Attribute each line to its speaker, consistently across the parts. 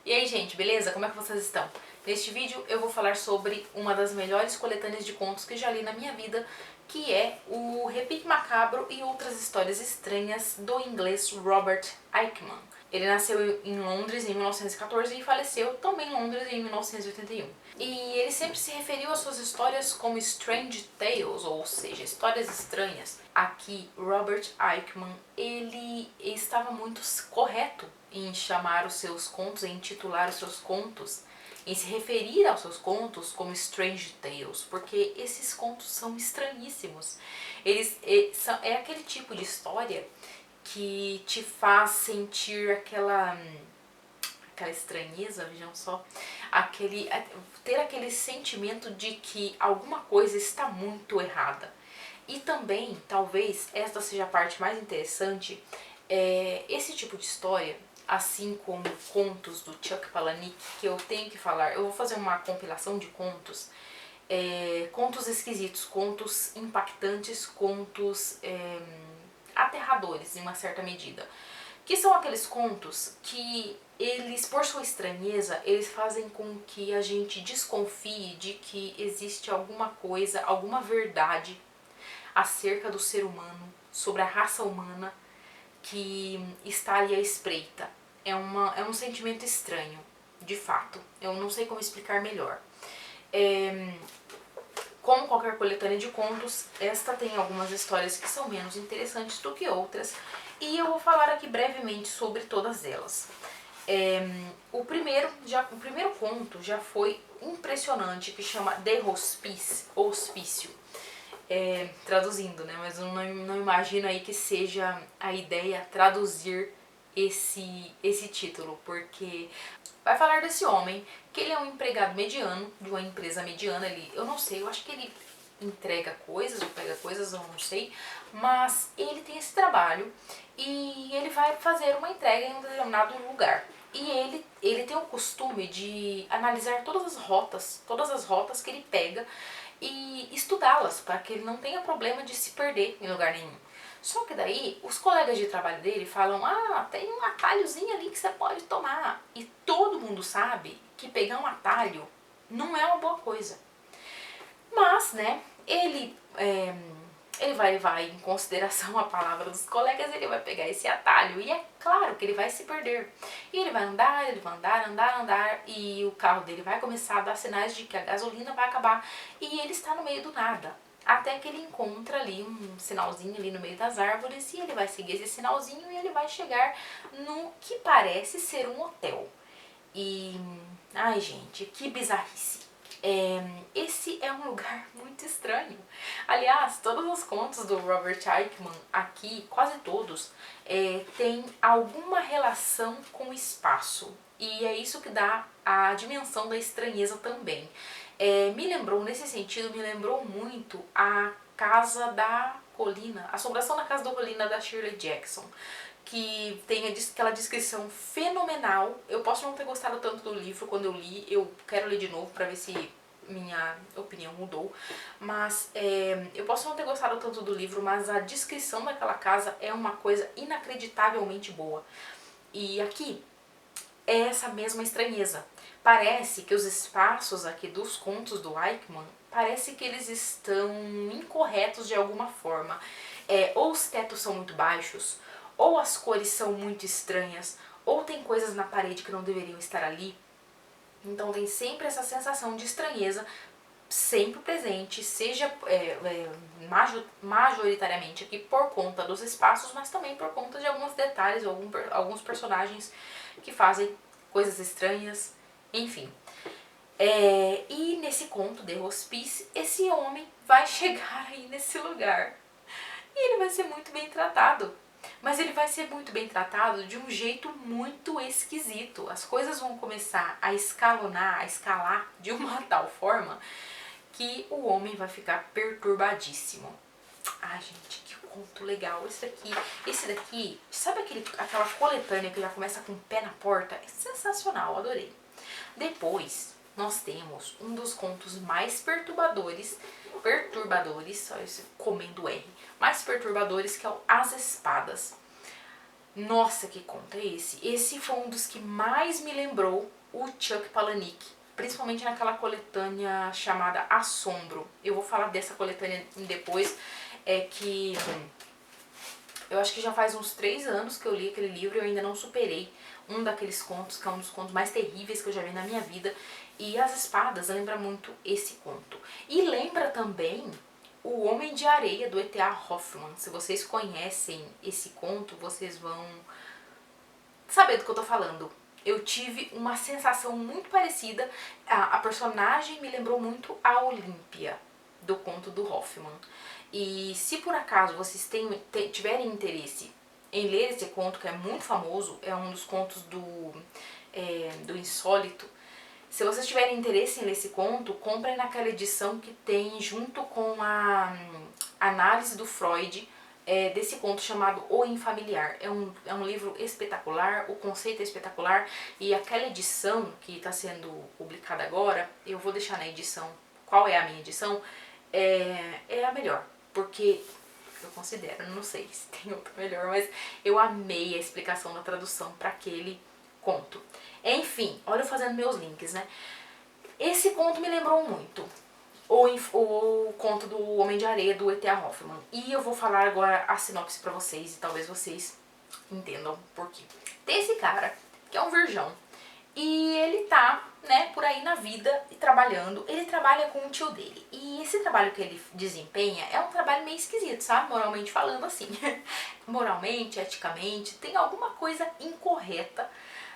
Speaker 1: E aí, gente, beleza? Como é que vocês estão? Neste vídeo eu vou falar sobre uma das melhores coletâneas de contos que já li na minha vida, que é o Repique Macabro e Outras Histórias Estranhas, do inglês Robert Aickman. Ele nasceu em Londres em 1914 e faleceu também em Londres em 1981. E ele sempre se referiu às suas histórias como Strange Tales, ou seja, histórias estranhas. Aqui, Robert Aickman, ele estava muito correto em chamar os seus contos, em intitular os seus contos, em se referir aos seus contos como Strange Tales, porque esses contos são estranhíssimos. É aquele tipo de história que te faz sentir aquela estranheza, vejam só, ter aquele sentimento de que alguma coisa está muito errada. E também, talvez, esta seja a parte mais interessante, esse tipo de história, assim como contos do Chuck Palahniuk, que eu tenho que falar, eu vou fazer uma compilação de contos, contos esquisitos, contos impactantes, contos aterradores em uma certa medida. Que são aqueles contos que eles, por sua estranheza, eles fazem com que a gente desconfie de que existe alguma coisa, alguma verdade acerca do ser humano, sobre a raça humana que está ali à espreita. É um sentimento estranho, de fato. Eu não sei como explicar melhor. Como qualquer coletânea de contos, esta tem algumas histórias que são menos interessantes do que outras, e eu vou falar aqui brevemente sobre todas elas. O primeiro conto já foi impressionante, que chama The Hospício. Traduzindo, né? Mas eu não imagino aí que seja a ideia traduzir esse título, porque vai falar desse homem, que ele é um empregado mediano, de uma empresa mediana. Eu não sei, eu acho que ele entrega coisas ou pega coisas, eu não sei, mas ele tem esse trabalho e ele vai fazer uma entrega em um determinado lugar. E ele tem o costume de analisar todas as rotas que ele pega e estudá-las, para que ele não tenha problema de se perder em lugar nenhum. Só que daí, os colegas de trabalho dele falam, tem um atalhozinho ali que você pode tomar. E todo mundo sabe que pegar um atalho não é uma boa coisa. Mas, né, ele vai levar em consideração a palavra dos colegas, ele vai pegar esse atalho e é claro que ele vai se perder. E ele vai andar, andar, e o carro dele vai começar a dar sinais de que a gasolina vai acabar e ele está no meio do nada. Até que ele encontra ali um sinalzinho ali no meio das árvores e ele vai seguir esse sinalzinho e ele vai chegar no que parece ser um hotel. E, ai gente, que bizarrice. Esse é um lugar muito estranho. Aliás, todos os contos do Robert Aickman aqui, quase todos, têm alguma relação com o espaço. E é isso que dá a dimensão da estranheza também. Nesse sentido, me lembrou muito a Casa da Colina, Assombração na Casa da Colina, da Shirley Jackson, que tem aquela descrição fenomenal. Eu posso não ter gostado tanto do livro quando eu li, eu quero ler de novo pra ver se minha opinião mudou, mas eu posso não ter gostado tanto do livro, mas a descrição daquela casa é uma coisa inacreditavelmente boa. E aqui é essa mesma estranheza. Parece que os espaços aqui dos contos do Aickman, parece que eles estão incorretos de alguma forma. Ou os tetos são muito baixos, ou as cores são muito estranhas, ou tem coisas na parede que não deveriam estar ali. Então tem sempre essa sensação de estranheza sempre presente, seja majoritariamente aqui por conta dos espaços, mas também por conta de alguns detalhes ou alguns personagens que fazem coisas estranhas, enfim. E nesse conto, The Hospice, esse homem vai chegar aí nesse lugar e ele vai ser muito bem tratado. Mas ele vai ser muito bem tratado de um jeito muito esquisito. As coisas vão começar a escalar de uma tal forma que o homem vai ficar perturbadíssimo. Ai, gente, que conto legal. Esse daqui, sabe aquela coletânea que já começa com o pé na porta? É sensacional, adorei. Depois, nós temos um dos contos mais perturbadores, só esse comendo R, mais perturbadores, que é o As Espadas. Nossa, que conto é esse? Esse foi um dos que mais me lembrou o Chuck Palahniuk, principalmente naquela coletânea chamada Assombro. Eu vou falar dessa coletânea depois, que eu acho que já faz uns 3 anos que eu li aquele livro e eu ainda não superei um daqueles contos, que é um dos contos mais terríveis que eu já vi na minha vida. E As Espadas lembra muito esse conto. E lembra também O Homem de Areia, do E.T.A. Hoffmann. Se vocês conhecem esse conto, vocês vão saber do que eu tô falando. Eu tive uma sensação muito parecida. A personagem me lembrou muito a Olímpia, do conto do Hoffmann. E se por acaso vocês tiverem interesse em ler esse conto, que é muito famoso, é um dos contos do Insólito, se vocês tiverem interesse em ler esse conto, comprem naquela edição que tem junto com a análise do Freud desse conto chamado O Infamiliar. É um livro espetacular, o conceito é espetacular, e aquela edição que está sendo publicada agora, eu vou deixar na edição, qual é a minha edição, é a melhor, porque eu considero, não sei se tem outra melhor, mas eu amei a explicação da tradução para aquele conto. Enfim, olha eu fazendo meus links, né? Esse conto me lembrou muito o conto do Homem de Areia, do E.T.A. Hoffmann. E eu vou falar agora a sinopse pra vocês, e talvez vocês entendam por quê. Tem esse cara, que é um virgão, e ele tá, né, por aí na vida e trabalhando. Ele trabalha com o tio dele. E esse trabalho que ele desempenha é um trabalho meio esquisito, sabe? Moralmente falando, assim. Moralmente, eticamente, tem alguma coisa incorreta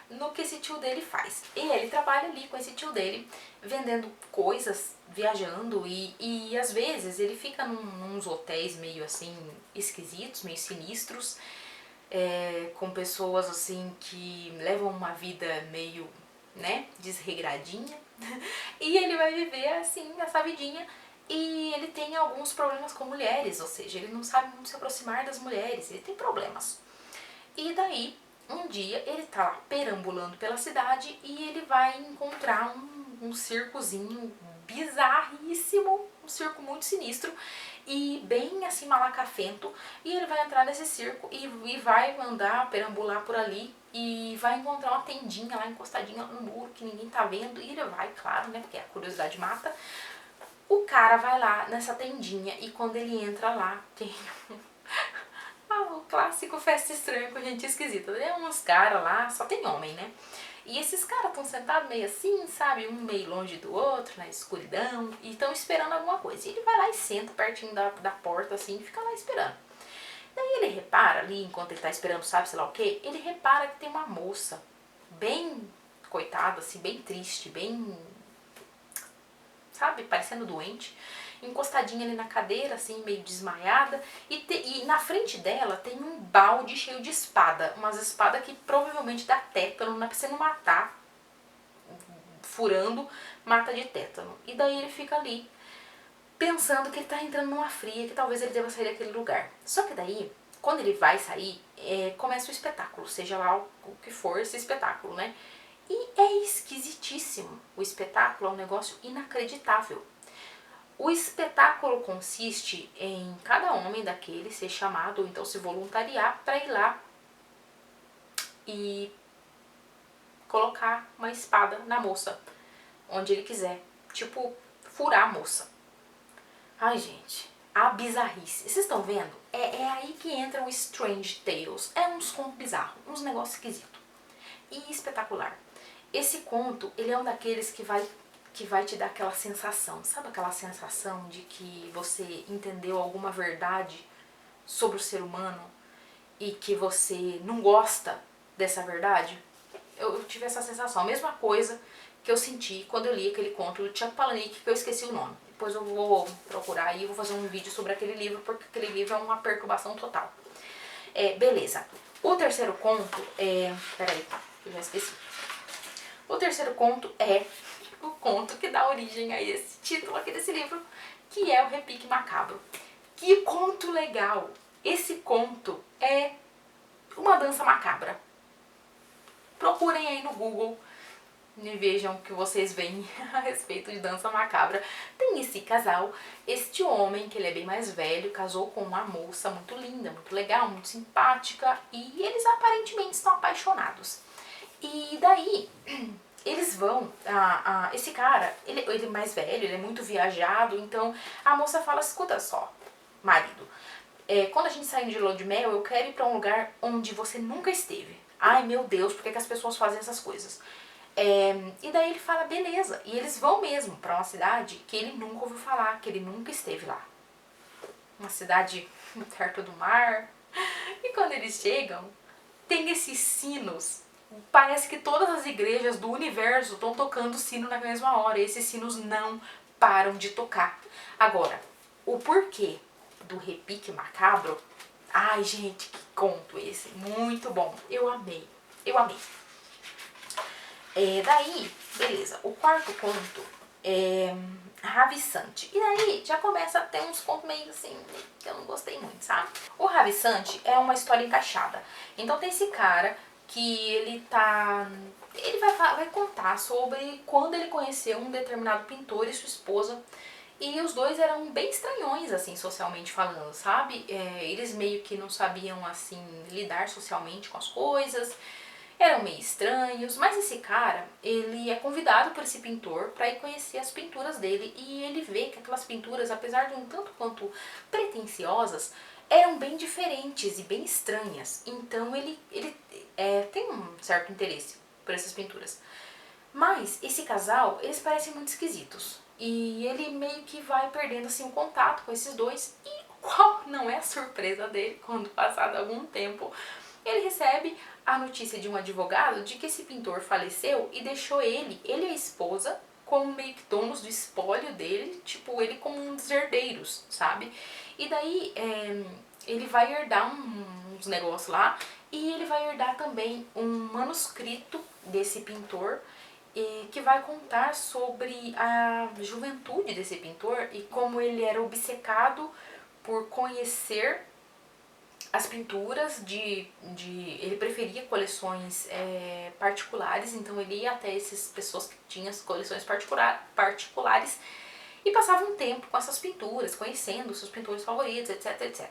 Speaker 1: no que esse tio dele faz. E ele trabalha ali com esse tio dele, vendendo coisas, viajando, e às vezes ele fica nos hotéis meio assim esquisitos, meio sinistros, com pessoas assim que levam uma vida meio, né, desregradinha. E ele vai viver assim, essa vidinha, e ele tem alguns problemas com mulheres, ou seja, ele não sabe como se aproximar das mulheres, ele tem problemas. E daí, um dia, ele tá lá perambulando pela cidade e ele vai encontrar um circozinho bizarríssimo, um circo muito sinistro e bem assim malacafento, e ele vai entrar nesse circo e vai andar, perambular por ali e vai encontrar uma tendinha lá encostadinha no muro que ninguém tá vendo, e ele vai, claro, né, porque a curiosidade mata. O cara vai lá nessa tendinha e quando ele entra lá, tem o clássico festa estranha com gente esquisita. É uns caras lá, só tem homem, né? E esses caras estão sentados meio assim, sabe? Um meio longe do outro, na escuridão, e estão esperando alguma coisa. E ele vai lá e senta pertinho da porta, assim, e fica lá esperando. Daí ele repara ali, enquanto ele tá esperando, sabe, sei lá o quê, ele repara que tem uma moça bem coitada, assim, bem triste, bem, sabe, parecendo doente, encostadinha ali na cadeira, assim, meio desmaiada, e na frente dela tem um balde cheio de espada, umas espadas que provavelmente dá tétano, não é pra você não matar, furando, mata de tétano. E daí ele fica ali, pensando que ele tá entrando numa fria, que talvez ele deva sair daquele lugar. Só que daí, quando ele vai sair, começa o espetáculo, seja lá o que for esse espetáculo, né? E é esquisitíssimo. O espetáculo é um negócio inacreditável. O espetáculo consiste em cada homem daquele ser chamado, ou então se voluntariar para ir lá e colocar uma espada na moça, onde ele quiser. Tipo, furar a moça. Ai, gente, a bizarrice. Vocês estão vendo? É aí que entra o Strange Tales. É uns contos bizarros, uns negócios esquisitos. E espetacular. Esse conto, ele é um daqueles que vai te dar aquela sensação, sabe aquela sensação de que você entendeu alguma verdade sobre o ser humano e que você não gosta dessa verdade? Eu tive essa sensação, a mesma coisa que eu senti quando eu li aquele conto do Chuck Palahniuk, que eu esqueci o nome. Depois eu vou procurar e vou fazer um vídeo sobre aquele livro, porque aquele livro é uma perturbação total. Beleza. O terceiro conto peraí, eu já esqueci. O terceiro conto é o conto que dá origem a esse título aqui desse livro, que é o Repique Macabro. Que conto legal! Esse conto é uma dança macabra. Procurem aí no Google e vejam o que vocês veem a respeito de dança macabra. Tem esse casal, este homem, que ele é bem mais velho, casou com uma moça muito linda, muito legal, muito simpática, e eles aparentemente estão apaixonados. E daí, eles vão, esse cara, ele é mais velho, ele é muito viajado, então a moça fala, escuta só, marido, quando a gente sair de lua de mel, eu quero ir pra um lugar onde você nunca esteve. Ai, meu Deus, por que as pessoas fazem essas coisas? E daí ele fala, beleza, e eles vão mesmo pra uma cidade que ele nunca ouviu falar, que ele nunca esteve lá. Uma cidade perto do mar. E quando eles chegam, tem esses sinos. Parece que todas as igrejas do universo estão tocando sino na mesma hora. E esses sinos não param de tocar. Agora, o porquê do repique macabro? Ai, gente, que conto esse. Muito bom. Eu amei. Eu amei. Daí, beleza. O quarto conto é Ravissante. E daí já começa a ter uns contos meio assim, que eu não gostei muito, sabe? O Ravissante é uma história encaixada. Então tem esse cara que ele vai contar sobre quando ele conheceu um determinado pintor e sua esposa. E os dois eram bem estranhões, assim, socialmente falando, sabe? Eles meio que não sabiam, assim, lidar socialmente com as coisas, eram meio estranhos, mas esse cara, ele é convidado por esse pintor para ir conhecer as pinturas dele e ele vê que aquelas pinturas, apesar de um tanto quanto pretensiosas, eram bem diferentes e bem estranhas. Então ele tem um certo interesse por essas pinturas. Mas esse casal, eles parecem muito esquisitos. E ele meio que vai perdendo assim o contato com esses dois. E qual não é a surpresa dele quando, passado algum tempo, ele recebe a notícia de um advogado de que esse pintor faleceu e deixou ele e a esposa como meio que donos do espólio dele, tipo, ele como um dos herdeiros, sabe? E daí ele vai herdar uns negócios lá e ele vai herdar também um manuscrito desse pintor que vai contar sobre a juventude desse pintor e como ele era obcecado por conhecer as pinturas ele preferia coleções particulares, então ele ia até essas pessoas que tinham as coleções particulares e passava um tempo com essas pinturas, conhecendo os seus pintores favoritos, etc, etc.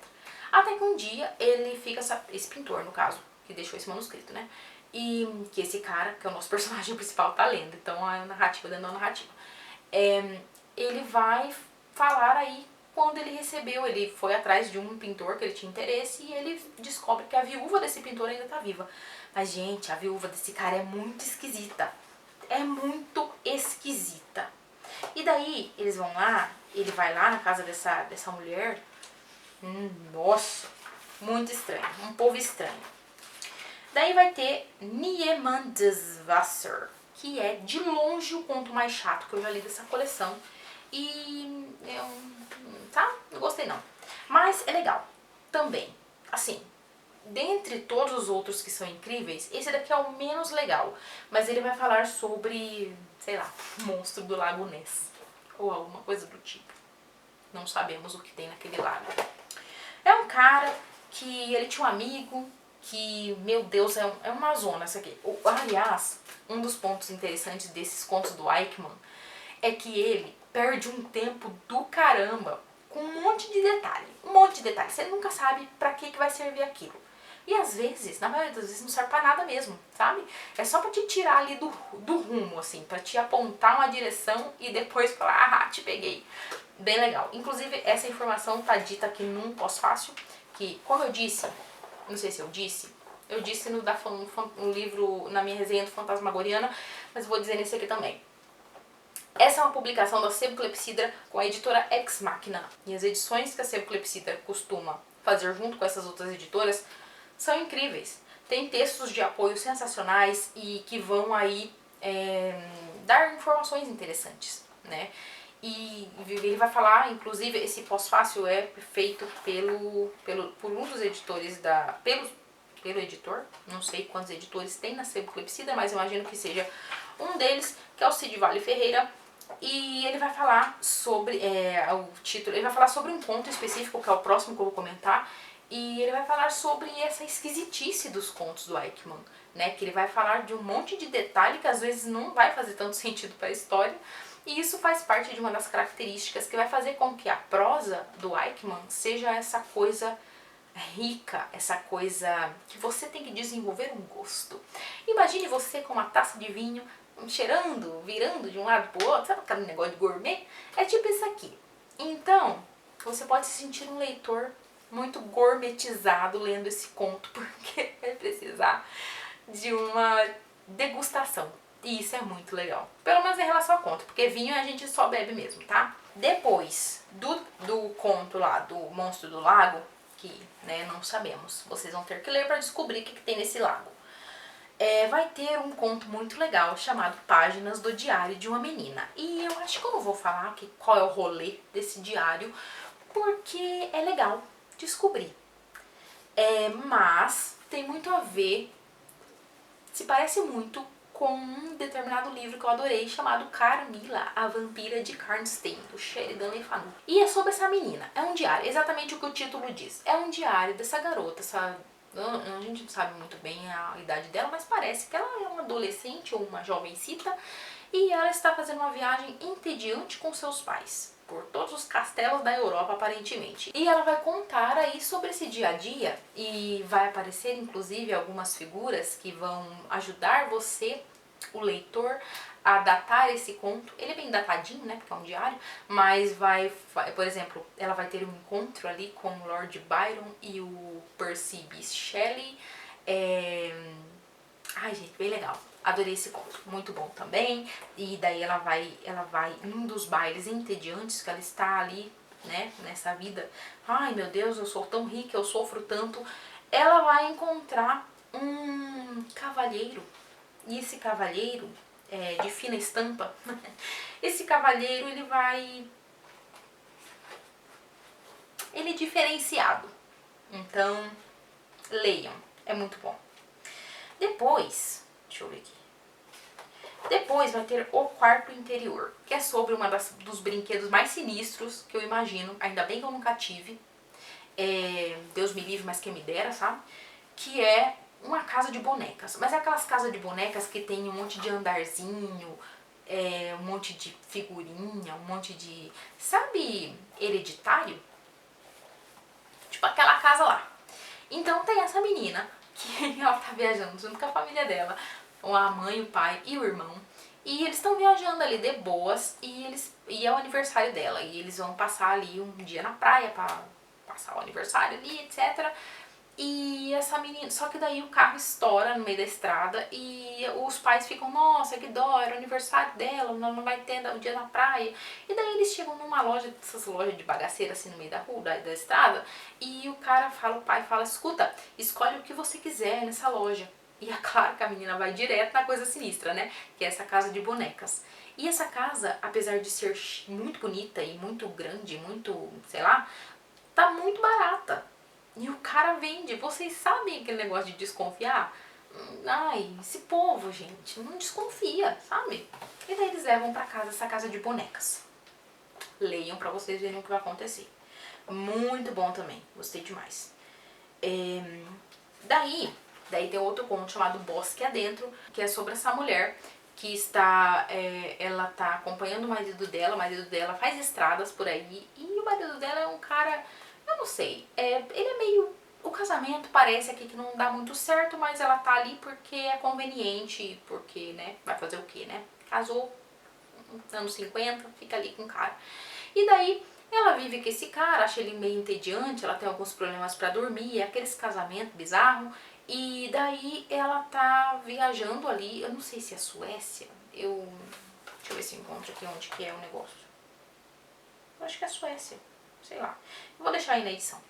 Speaker 1: Até que um dia ele fica, esse pintor no caso, que deixou esse manuscrito, né? E que esse cara, que é o nosso personagem principal, tá lendo, então a narrativa dentro da narrativa. Ele vai falar aí quando ele recebeu, ele foi atrás de um pintor que ele tinha interesse e ele descobre que a viúva desse pintor ainda tá viva. Mas, gente, a viúva desse cara é muito esquisita. É muito esquisita. E daí, eles vão lá, ele vai lá na casa dessa mulher. Nossa, muito estranho. Um povo estranho. Daí vai ter Niemandeswasser, que é de longe o conto mais chato que eu já li dessa coleção. E não gostei não. Mas é legal. Também, assim, dentre todos os outros que são incríveis, esse daqui é o menos legal. Mas ele vai falar sobre, sei lá, monstro do Lago Ness. Ou alguma coisa do tipo. Não sabemos o que tem naquele lago. É um cara que ele tinha um amigo que, meu Deus, é uma zona essa aqui. Aliás, um dos pontos interessantes desses contos do Eichmann é que ele perde um tempo do caramba com um monte de detalhe. Um monte de detalhe. Você nunca sabe pra que vai servir aquilo. E às vezes, na maioria das vezes, não serve pra nada mesmo, sabe? É só pra te tirar ali do rumo, assim, pra te apontar uma direção e depois falar, te peguei. Bem legal. Inclusive, essa informação tá dita aqui num pós-fácil, que, como eu disse, não sei se eu disse no livro, na minha resenha do Fantasmagoriana, mas vou dizer nesse aqui também. Essa é uma publicação da Sebo Clepsydra com a editora Ex Machina. E as edições que a Sebo Clepsydra costuma fazer junto com essas outras editoras são incríveis. Tem textos de apoio sensacionais e que vão aí dar informações interessantes, né? E ele vai falar, inclusive, esse pós-fácil é feito por um dos editores pelo editor, não sei quantos editores tem na Sebo Clepsydra, mas eu imagino que seja um deles, que é o Cid Vale Ferreira. E ele vai falar sobre o título, ele vai falar sobre um conto específico, que é o próximo que eu vou comentar, e ele vai falar sobre essa esquisitice dos contos do Eichmann, né? Que ele vai falar de um monte de detalhe que às vezes não vai fazer tanto sentido para a história, e isso faz parte de uma das características que vai fazer com que a prosa do Eichmann seja essa coisa rica, essa coisa que você tem que desenvolver um gosto. Imagine você com uma taça de vinho, cheirando, virando de um lado pro outro, sabe aquele negócio de gourmet? É tipo isso aqui. Então, você pode se sentir um leitor muito gourmetizado lendo esse conto, porque vai precisar de uma degustação. E isso é muito legal. Pelo menos em relação ao conto, porque vinho a gente só bebe mesmo, tá? Depois do conto lá, do Monstro do Lago, que né, não sabemos, vocês vão ter que ler para descobrir o que tem nesse lago. Vai ter um conto muito legal chamado Páginas do Diário de uma Menina. E eu acho que eu não vou falar qual é o rolê desse diário, porque é legal descobrir. Mas tem muito a ver, se parece muito com um determinado livro que eu adorei, chamado Carmila, a Vampira de Karnstein, do Sheridan Le Fanu. E é sobre essa menina, é um diário, exatamente o que o título diz. É um diário dessa garota, a gente não sabe muito bem a idade dela, mas parece que ela é uma adolescente ou uma jovencita, e ela está fazendo uma viagem entediante com seus pais, por todos os castelos da Europa aparentemente. E ela vai contar aí sobre esse dia a dia, e vai aparecer inclusive algumas figuras que vão ajudar você, o leitor, a datar esse conto. Ele é bem datadinho, né, porque é um diário, mas por exemplo, ela vai ter um encontro ali com o Lord Byron e o Percy Bysshe Shelley. Ai, gente, bem legal. Adorei esse conto, muito bom também. E daí ela vai em um dos bailes entediantes que ela está ali, né, nessa vida. Ai, meu Deus, eu sou tão rica, eu sofro tanto. Ela vai encontrar um cavalheiro. E esse cavalheiro de fina estampa, esse cavalheiro ele é diferenciado. Então, leiam, é muito bom. Depois, deixa eu ver aqui. Depois vai ter O Quarto Interior, que é sobre dos brinquedos mais sinistros que eu imagino, ainda bem que eu nunca tive. Deus me livre, mas quem me dera, sabe? Que é uma casa de bonecas. Mas é aquelas casas de bonecas que tem um monte de andarzinho, um monte de figurinha, um monte de... Sabe, Hereditário? Tipo aquela casa lá. Então tem essa menina, que ela tá viajando junto com a família dela, a mãe, o pai e o irmão. E eles estão viajando ali de boas e é o aniversário dela. E eles vão passar ali um dia na praia pra passar o aniversário ali, etc. E essa menina, só que daí o carro estoura no meio da estrada e os pais ficam, nossa, que dó, era o aniversário dela, não vai ter o dia na praia. E daí eles chegam numa loja, dessas lojas de bagaceira assim no meio da rua, da estrada, e o pai fala, escuta, escolhe o que você quiser nessa loja. E é claro que a menina vai direto na coisa sinistra, né, que é essa casa de bonecas. E essa casa, apesar de ser muito bonita e muito grande, muito, sei lá, tá muito barata. E o cara vende. Vocês sabem aquele negócio de desconfiar? Ai, esse povo, gente, não desconfia, sabe? E daí eles levam pra casa essa casa de bonecas. Leiam pra vocês verem o que vai acontecer. Muito bom também, gostei demais. Daí tem outro conto chamado Bosque Adentro, que é sobre essa mulher que ela tá acompanhando o marido dela faz estradas por aí, e o marido dela é um cara, eu não sei, ele é meio, o casamento parece aqui que não dá muito certo, mas ela tá ali porque é conveniente, porque, né, vai fazer o quê, né, casou, anos 50, fica ali com o cara. E daí ela vive com esse cara, acha ele meio entediante, ela tem alguns problemas pra dormir, é aqueles casamentos bizarros. E daí ela tá viajando ali, eu não sei se é Suécia, deixa eu ver se eu encontro aqui onde que é o negócio. Eu acho que é Suécia, sei lá. Eu vou deixar aí na edição.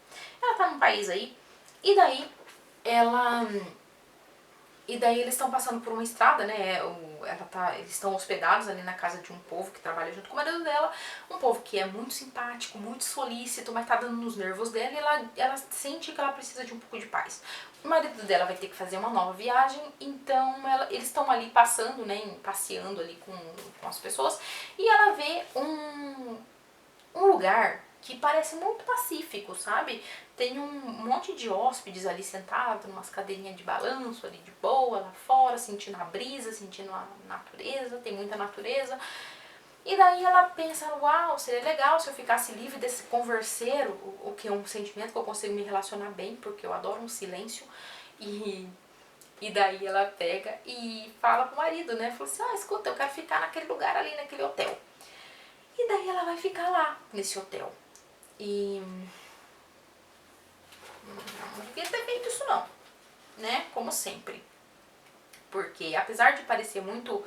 Speaker 1: Ela tá num país aí, e daí eles estão passando por uma estrada, né, eles estão hospedados ali na casa de um povo que trabalha junto com o marido dela, um povo que é muito simpático, muito solícito, mas tá dando nos nervos dela, e ela sente que ela precisa de um pouco de paz. O marido dela vai ter que fazer uma nova viagem, então eles estão ali passando, né, passeando ali com as pessoas, e ela vê um lugar que parece muito pacífico, sabe? Tem um monte de hóspedes ali sentados, umas cadeirinhas de balanço ali de boa, lá fora, sentindo a brisa, sentindo a natureza, tem muita natureza. E daí ela pensa, uau, seria legal se eu ficasse livre desse converseiro, o que é um sentimento que eu consigo me relacionar bem, porque eu adoro um silêncio. E E daí ela pega e fala pro marido, né? Fala assim, escuta, eu quero ficar naquele lugar ali, naquele hotel. E daí ela vai ficar lá, nesse hotel. E não devia ter feito isso não, né? Como sempre. Porque apesar de parecer muito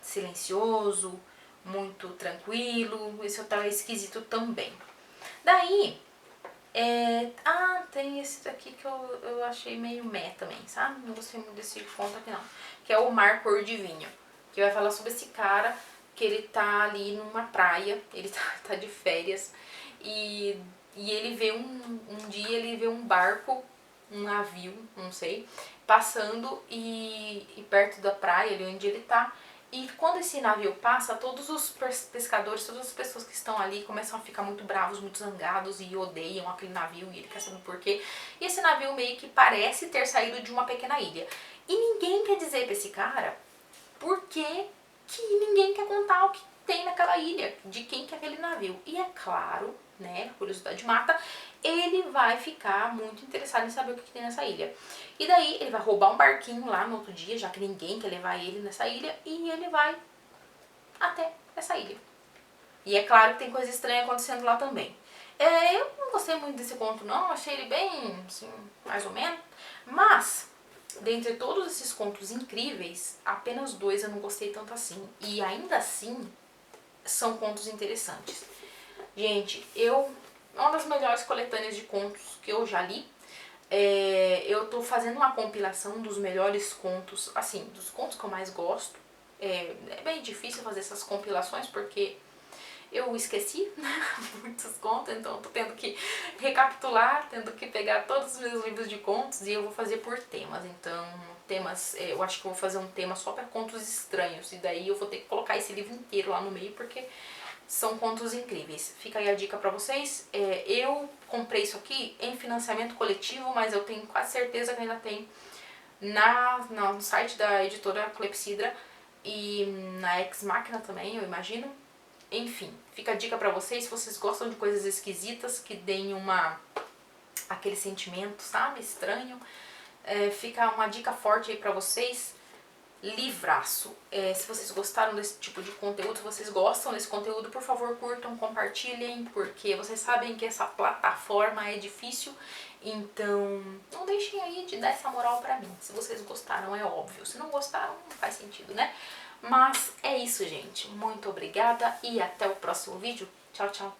Speaker 1: silencioso, muito tranquilo, esse hotel é esquisito também. Daí, tem esse daqui que eu achei meio meh também, sabe? Não gostei muito desse conto aqui não. Que é o Mar Cor de Vinho. Que vai falar sobre esse cara que ele tá ali numa praia, ele tá de férias. E ele vê um dia ele vê um barco, um navio, não sei, passando e perto da praia, ali onde ele tá. E quando esse navio passa, todos os pescadores, todas as pessoas que estão ali começam a ficar muito bravos, muito zangados e odeiam aquele navio e ele quer saber por quê. E esse navio meio que parece ter saído de uma pequena ilha. E ninguém quer dizer pra esse cara por que ninguém quer contar o que tem naquela ilha, de quem que é aquele navio. E é claro, né, curiosidade mata, ele vai ficar muito interessado em saber o que tem nessa ilha. E daí ele vai roubar um barquinho lá no outro dia, já que ninguém quer levar ele nessa ilha, e ele vai até essa ilha. E é claro que tem coisa estranha acontecendo lá também. Eu não gostei muito desse conto não, achei ele bem, assim, mais ou menos, mas dentre todos esses contos incríveis, apenas 2 eu não gostei tanto assim. E ainda assim, são contos interessantes. Gente, uma das melhores coletâneas de contos que eu já li. Eu tô fazendo uma compilação dos melhores contos, assim, dos contos que eu mais gosto. É bem difícil fazer essas compilações porque eu esqueci, né, muitos contos, então eu tô tendo que recapitular, tendo que pegar todos os meus livros de contos e eu vou fazer por temas. Então, temas, eu acho que eu vou fazer um tema só para contos estranhos e daí eu vou ter que colocar esse livro inteiro lá no meio porque são contos incríveis. Fica aí a dica pra vocês. Eu comprei isso aqui em financiamento coletivo, mas eu tenho quase certeza que ainda tem no site da editora Clepsidra e na Ex Machina também, eu imagino. Enfim, fica a dica pra vocês, se vocês gostam de coisas esquisitas, que deem aquele sentimento, sabe, estranho. Fica uma dica forte aí pra vocês. Livraço. Se vocês gostaram desse tipo de conteúdo, se vocês gostam desse conteúdo, por favor curtam, compartilhem, porque vocês sabem que essa plataforma é difícil, então não deixem aí de dar essa moral pra mim. Se vocês gostaram, é óbvio. Se não gostaram, não faz sentido, né? Mas é isso, gente. Muito obrigada e até o próximo vídeo. Tchau, tchau.